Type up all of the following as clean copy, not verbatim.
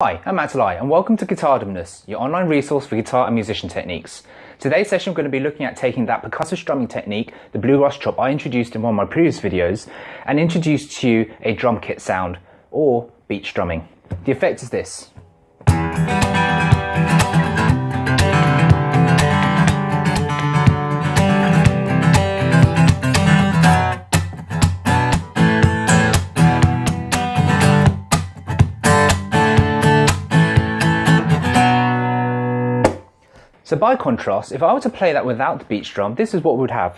Hi, I'm Matt and welcome to Guitardomness, your online resource for guitar and musician techniques. Today's session we're going to be looking at taking that percussive strumming technique, the bluegrass chop I introduced in one of my previous videos, and introduce to you a drum kit sound, or beat strumming. The effect is this. So by contrast, if I were to play that without the beat drum, this is what we would have.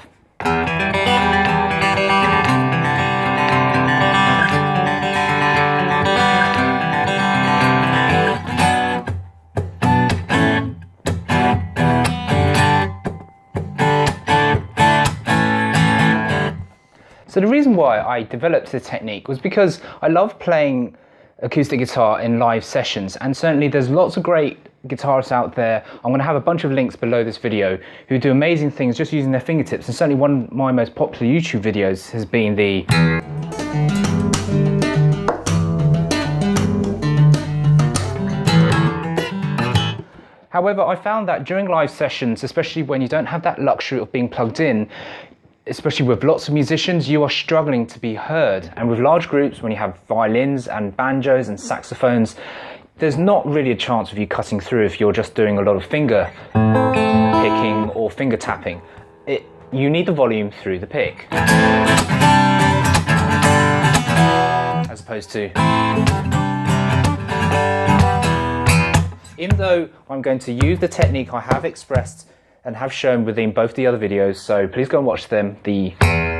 So the reason why I developed the technique was because I love playing acoustic guitar in live sessions, and certainly there's lots of great guitarists out there. I'm going to have a bunch of links below this video who do amazing things just using their fingertips, and certainly one of my most popular YouTube videos has been the However, I found that during live sessions, especially when you don't have that luxury of being plugged in, especially with lots of musicians, you are struggling to be heard. And with large groups, when you have violins and banjos and saxophones, there's not really a chance of you cutting through if you're just doing a lot of finger picking or finger tapping. You need the volume through the pick, as opposed to... Even though I'm going to use the technique I have expressed and have shown within both the other videos, so please go and watch them, the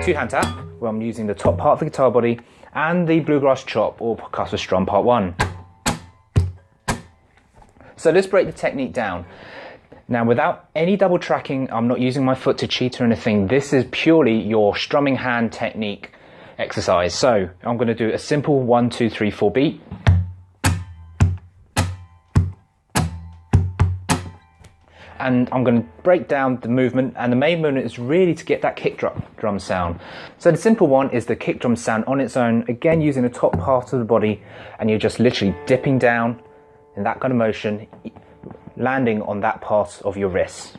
two-hand tap, where I'm using the top part of the guitar body, and the bluegrass chop or percussive strum part 1. So let's break the technique down. Now, without any double tracking, I'm not using my foot to cheat or anything. This is purely your strumming hand technique exercise. So I'm going to do a simple 1, 2, 3, 4 beat. And I'm going to break down the movement, and the main movement is really to get that kick drum sound. So the simple one is the kick drum sound on its own, again using the top part of the body, and you're just literally dipping down in that kind of motion, landing on that part of your wrist.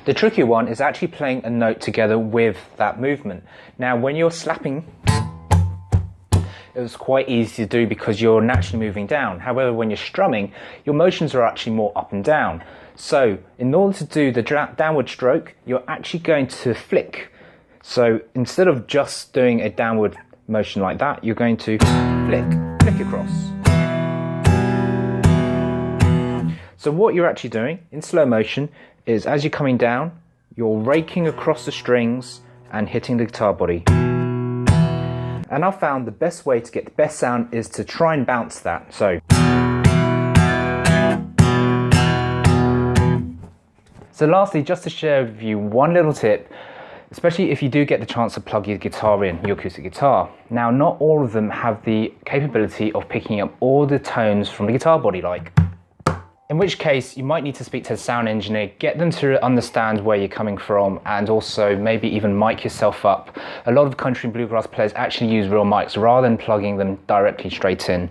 The trickier one is actually playing a note together with that movement. Now when you're slapping, it was quite easy to do because you're naturally moving down. However, when you're strumming, your motions are actually more up and down. So in order to do the downward stroke, you're actually going to flick. So instead of just doing a downward motion like that, you're going to flick across. So what you're actually doing in slow motion is, as you're coming down, you're raking across the strings and hitting the guitar body. And I've found the best way to get the best sound is to try and bounce that. So lastly, just to share with you one little tip, especially if you do get the chance to plug your guitar in, your acoustic guitar. Now, not all of them have the capability of picking up all the tones from the guitar body, in which case you might need to speak to the sound engineer, get them to understand where you're coming from, and also maybe even mic yourself up. A lot of country and bluegrass players actually use real mics rather than plugging them directly straight in.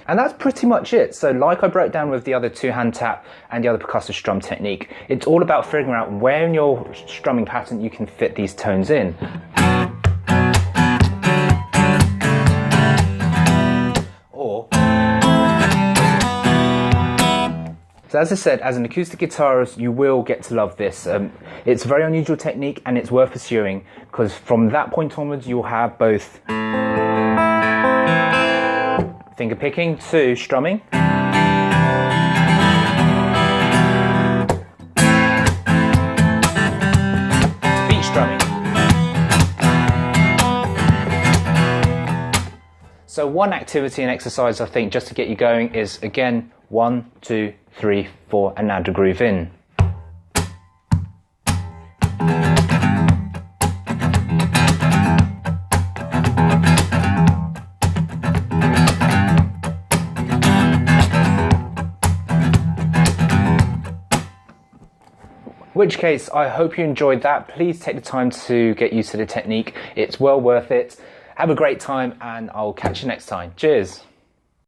And that's pretty much it. So like I broke down with the other two-hand tap and the other percussive strum technique, it's all about figuring out where in your strumming pattern you can fit these tones in. So as I said, as an acoustic guitarist, you will get to love this. It's a very unusual technique and it's worth pursuing, because from that point onwards you'll have both finger picking to strumming, beat strumming. So one activity and exercise I think just to get you going is, again, 1, 2, 3, 4, and now to groove in. which case I hope you enjoyed that. Please take the time to get used to the technique. It's well worth it. Have a great time and I'll catch you next time. Cheers.